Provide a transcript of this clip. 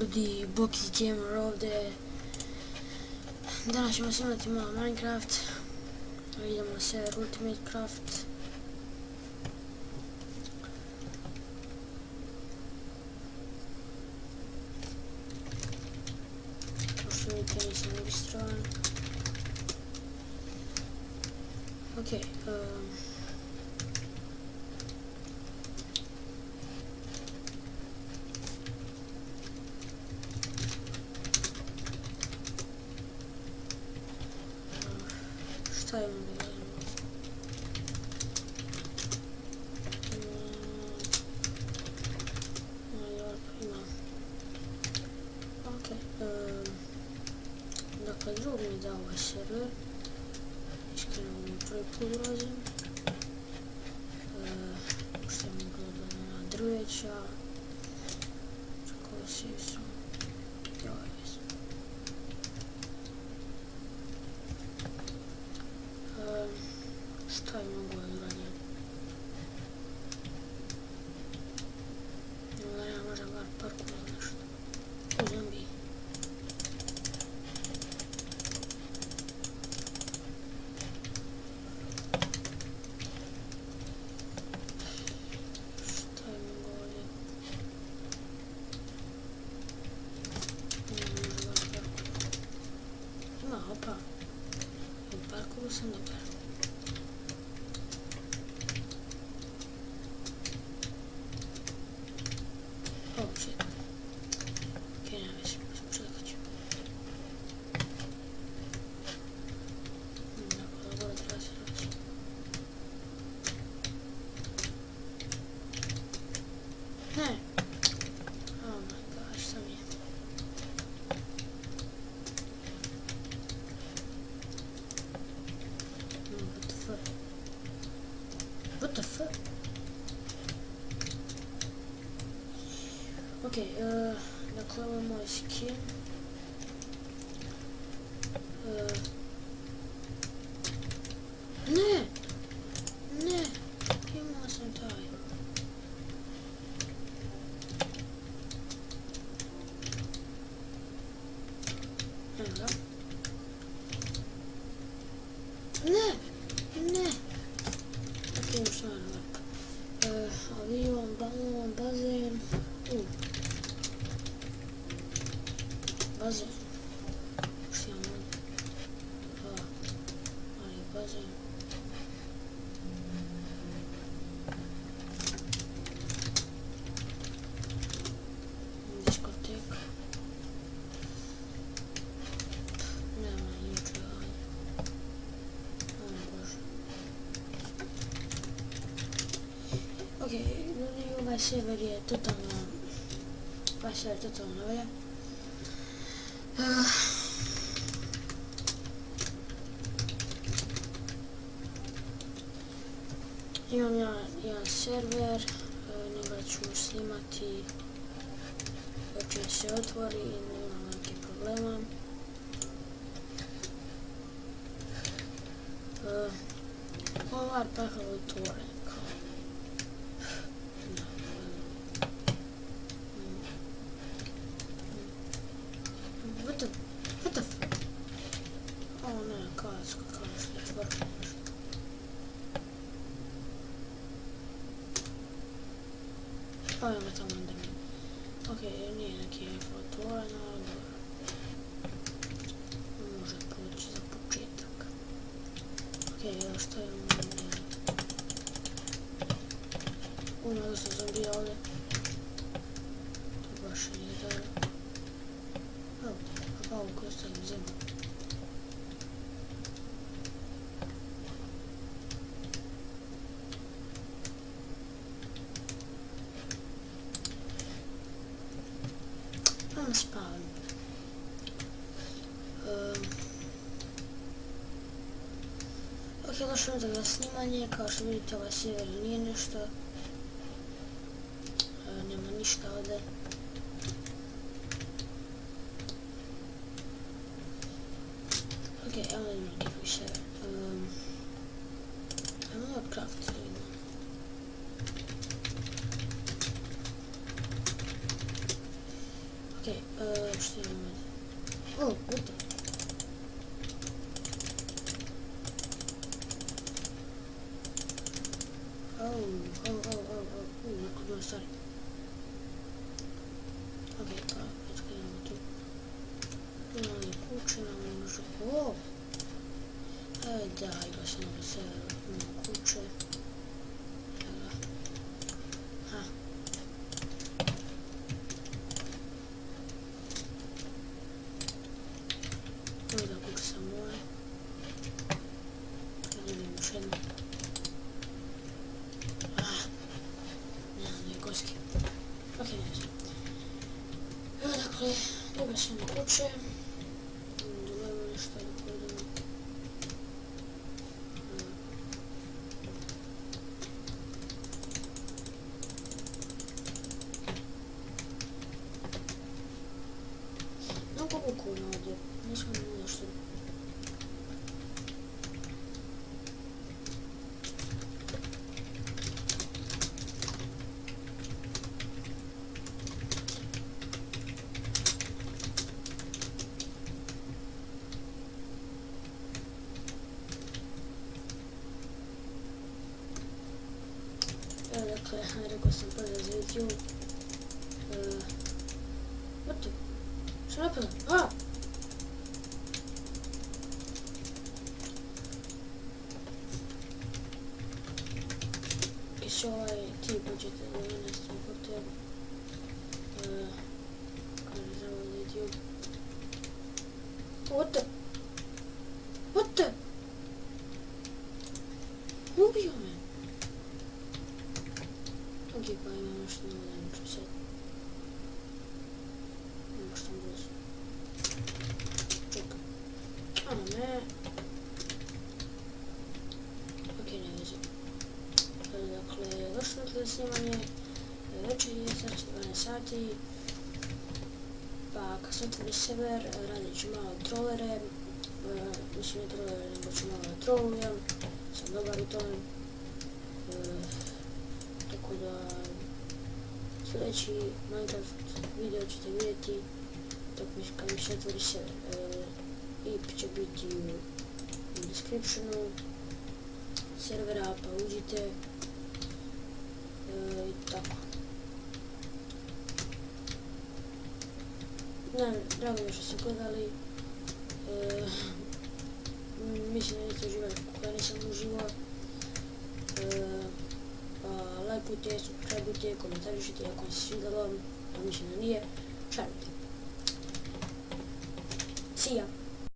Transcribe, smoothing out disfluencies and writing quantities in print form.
Ljudi, Boki Gamer ovdje. Danas ćemo snimati malo Minecraft. Idemo na server Ultimate Craft. Pošto vidite nisam registrovan. Ok. Šta imam da gledamo? Imam. Ok. Dakle, drug mi dao ovaj server. Iskreno mi prvi put ulazim. Što mi gledamo na drveća. Čekao si su. Šta je mogu da uradim? Da ja možda bar parkour nešto. U zombiji. Šta je mogu ovdje? Ne možda bar parkour. Ima, opa. U parkouru sam dobar. Oh shit. Ok, nema već, počekat ću. Dakle, dobro treba se naći. Ne! Oh my gosh, šta mi je? What the fuck? What the fuck? Ok, dakle ovo je moj skin. Ne! Ne! Imao sam taj. Evo ga. Ne! Ne! Ok, imam što je lep. Avion, balon, bazen. Bazen. Što imam ovdje? Ali bazen. Diskoteka. Nema ničega ovdje. O bože. Ok, ljudi, ovaj server je totalno... Ovaj server je totalno novelja. Imam ja jedan server, njega ću snimati čim se otvori i nemam neke problema. Ovaj pakao je otvoren. What the f... O ne, kacka, kao što je otvoreno nešto. Ovo je tamo onda mi. Ok, nije neki info otvoren, ali dobro. Može proći za početak. Ok, evo što imamo ovdje. Ima dosta zombija ovdje. To baš nije dobro. Evo, a pa ovo koji ostavim zemlju. Ajmo spavam. Ok, došlo je do snimanje, kao što vidite ovaj server nije nešto. Nema ništa ovdje. Ok, ajmo da imamo neki drugi server. Ajmo da craft vidimo. Ok, O, gdje? Neko bilo stvari. Ok, pa, već krenemo tu. Tu imamo je kuće, imamo možda... O! Da, igra se na serveru, imamo kuće. Evo ga. Ha. Ovo da kuće sam moje. Kada idem još jedno. Koski. Ok, ne znam. Evo dakle, dobro sam na kuće. Dodajemo nešto da pojedemo. Mnogo bukvalno ovdje. Nismo imali nešto. Evo dakle, rekao sam prvo za YouTube. What the? Što napada? A! Když ovaj tip uđete do mene s tim portem, kaže za ovo za YouTube. What the? What the? Ubio me! Ok, pa imam još novo da mi ću sad. Imam što brzo. Čekaj. Ano me. Ok, ne veze. Dakle, došlo je snimanje. Večer je sad 12 sati. Pa kad se otvori server, radit ću malo trolere. Mislim ne trolere, nego ću malo da trolujem. Sam dobar u tome. Tako da sljedeći Minecraft video ćete vidjeti kad mi se otvori server. IP će biti u descriptionu servera, pa uđite i tako. Drago mi je što ste gledali. Mislim da niste uživali kako ja nisam uživao. Lajkujte, subscribeujte, komentarišite ako vam se svidjelo, a mislim da nije, šarujte. See ya!